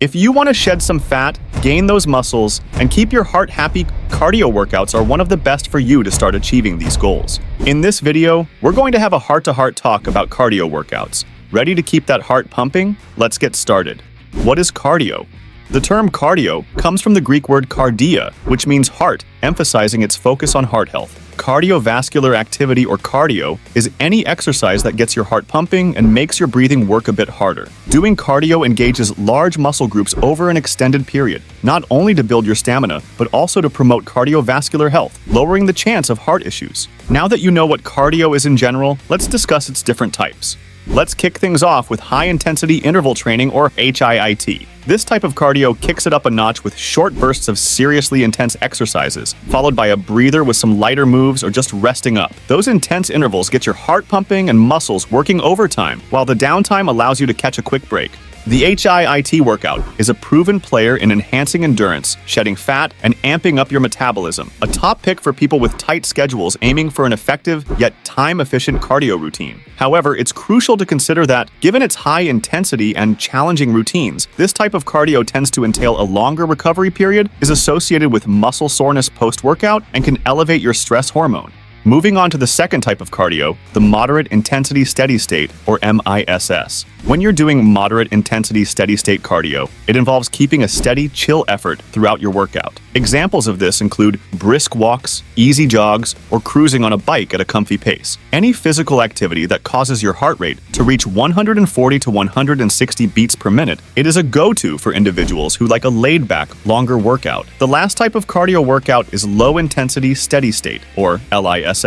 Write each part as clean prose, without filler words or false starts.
If you want to shed some fat, gain those muscles, and keep your heart happy, cardio workouts are one of the best for you to start achieving these goals. In this video, we're going to have a heart-to-heart talk about cardio workouts. Ready to keep that heart pumping? Let's get started. What is cardio? The term cardio comes from the Greek word kardia, which means heart, emphasizing its focus on heart health. Cardiovascular activity, or cardio, is any exercise that gets your heart pumping and makes your breathing work a bit harder. Doing cardio engages large muscle groups over an extended period, not only to build your stamina, but also to promote cardiovascular health, lowering the chance of heart issues. Now that you know what cardio is in general, let's discuss its different types. Let's kick things off with high-intensity interval training, or HIIT. This type of cardio kicks it up a notch with short bursts of seriously intense exercises, followed by a breather with some lighter moves or just resting up. Those intense intervals get your heart pumping and muscles working overtime, while the downtime allows you to catch a quick break. The HIIT workout is a proven player in enhancing endurance, shedding fat, and amping up your metabolism. A top pick for people with tight schedules aiming for an effective yet time-efficient cardio routine. However, it's crucial to consider that, given its high intensity and challenging routines, this type of cardio tends to entail a longer recovery period, is associated with muscle soreness post-workout, and can elevate your stress hormone. Moving on to the second type of cardio, the moderate intensity steady state, or MISS. When you're doing moderate intensity steady state cardio, it involves keeping a steady, chill effort throughout your workout. Examples of this include brisk walks, easy jogs, or cruising on a bike at a comfy pace. Any physical activity that causes your heart rate to reach 140 to 160 beats per minute, it is a go-to for individuals who like a laid-back, longer workout. The last type of cardio workout is low-intensity steady state, or LISS.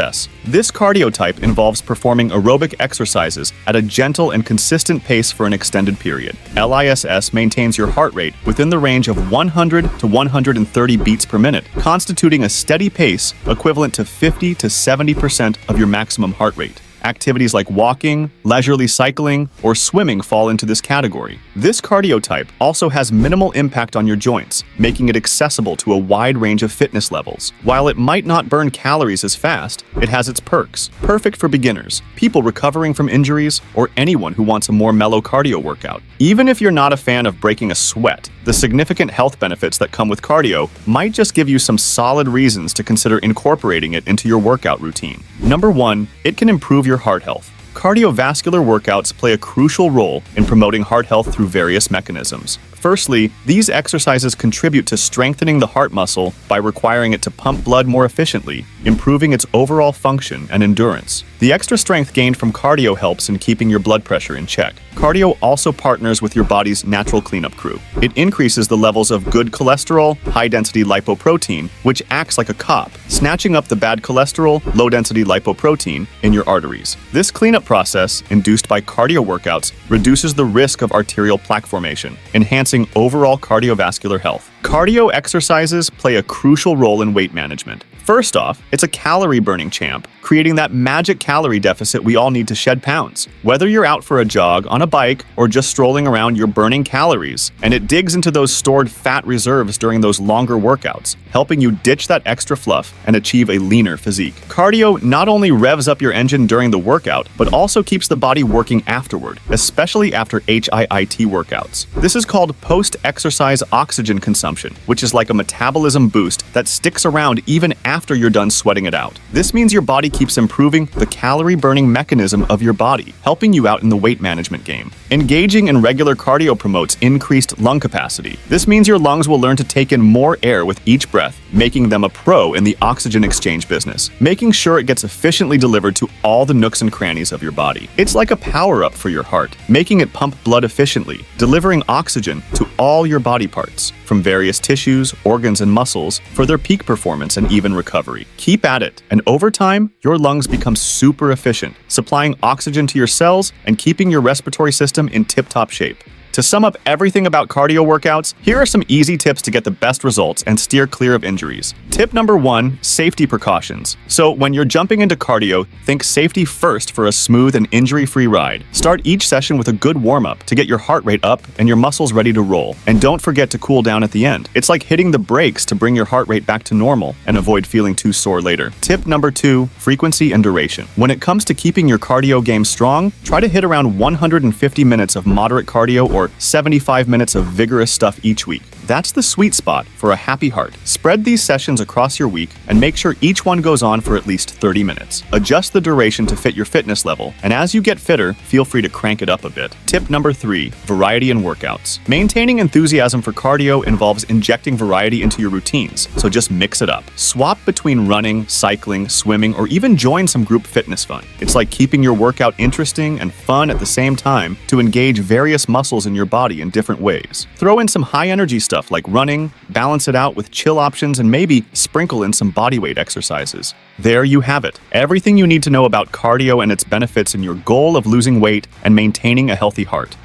This cardio type involves performing aerobic exercises at a gentle and consistent pace for an extended period. LISS maintains your heart rate within the range of 100 to 130 beats per minute, constituting a steady pace equivalent to 50 to 70% of your maximum heart rate. Activities like walking, leisurely cycling, or swimming fall into this category. This cardio type also has minimal impact on your joints, making it accessible to a wide range of fitness levels. While it might not burn calories as fast, it has its perks. Perfect for beginners, people recovering from injuries, or anyone who wants a more mellow cardio workout. Even if you're not a fan of breaking a sweat, the significant health benefits that come with cardio might just give you some solid reasons to consider incorporating it into your workout routine. Number 1, it can improve your heart health. Cardiovascular workouts play a crucial role in promoting heart health through various mechanisms. Firstly, these exercises contribute to strengthening the heart muscle by requiring it to pump blood more efficiently, improving its overall function and endurance. The extra strength gained from cardio helps in keeping your blood pressure in check. Cardio also partners with your body's natural cleanup crew. It increases the levels of good cholesterol, high-density lipoprotein, which acts like a cop, snatching up the bad cholesterol, low-density lipoprotein in your arteries. This cleanup process, induced by cardio workouts, reduces the risk of arterial plaque formation, enhancing overall cardiovascular health. Cardio exercises play a crucial role in weight management. First off, it's a calorie-burning champ, creating that magic calorie deficit we all need to shed pounds. Whether you're out for a jog, on a bike, or just strolling around, you're burning calories, and it digs into those stored fat reserves during those longer workouts, helping you ditch that extra fluff and achieve a leaner physique. Cardio not only revs up your engine during the workout, but also keeps the body working afterward, especially after HIIT workouts. This is called post-exercise oxygen consumption, which is like a metabolism boost that sticks around even after you're done sweating it out. This means your body keeps improving the calorie-burning mechanism of your body, helping you out in the weight management game. Engaging in regular cardio promotes increased lung capacity. This means your lungs will learn to take in more air with each breath, making them a pro in the oxygen exchange business, making sure it gets efficiently delivered to all the nooks and crannies of your body. It's like a power-up for your heart, making it pump blood efficiently, delivering oxygen to all your body parts, from various tissues, organs, and muscles for their peak performance and even recovery. Keep at it, and over time, your lungs become super efficient, supplying oxygen to your cells and keeping your respiratory system in tip-top shape. To sum up everything about cardio workouts, here are some easy tips to get the best results and steer clear of injuries. Tip number 1, safety precautions. So when you're jumping into cardio, think safety first for a smooth and injury-free ride. Start each session with a good warm-up to get your heart rate up and your muscles ready to roll. And don't forget to cool down at the end. It's like hitting the brakes to bring your heart rate back to normal and avoid feeling too sore later. Tip number 2, frequency and duration. When it comes to keeping your cardio game strong, try to hit around 150 minutes of moderate cardio or or 75 minutes of vigorous stuff each week. That's the sweet spot for a happy heart. Spread these sessions across your week and make sure each one goes on for at least 30 minutes. Adjust the duration to fit your fitness level, and as you get fitter, feel free to crank it up a bit. Tip number 3, variety in workouts. Maintaining enthusiasm for cardio involves injecting variety into your routines, so just mix it up. Swap between running, cycling, swimming, or even join some group fitness fun. It's like keeping your workout interesting and fun at the same time to engage various muscles in your body in different ways. Throw in some high-energy stuff like running, balance it out with chill options, and maybe sprinkle in some bodyweight exercises. There you have it. Everything you need to know about cardio and its benefits in your goal of losing weight and maintaining a healthy heart.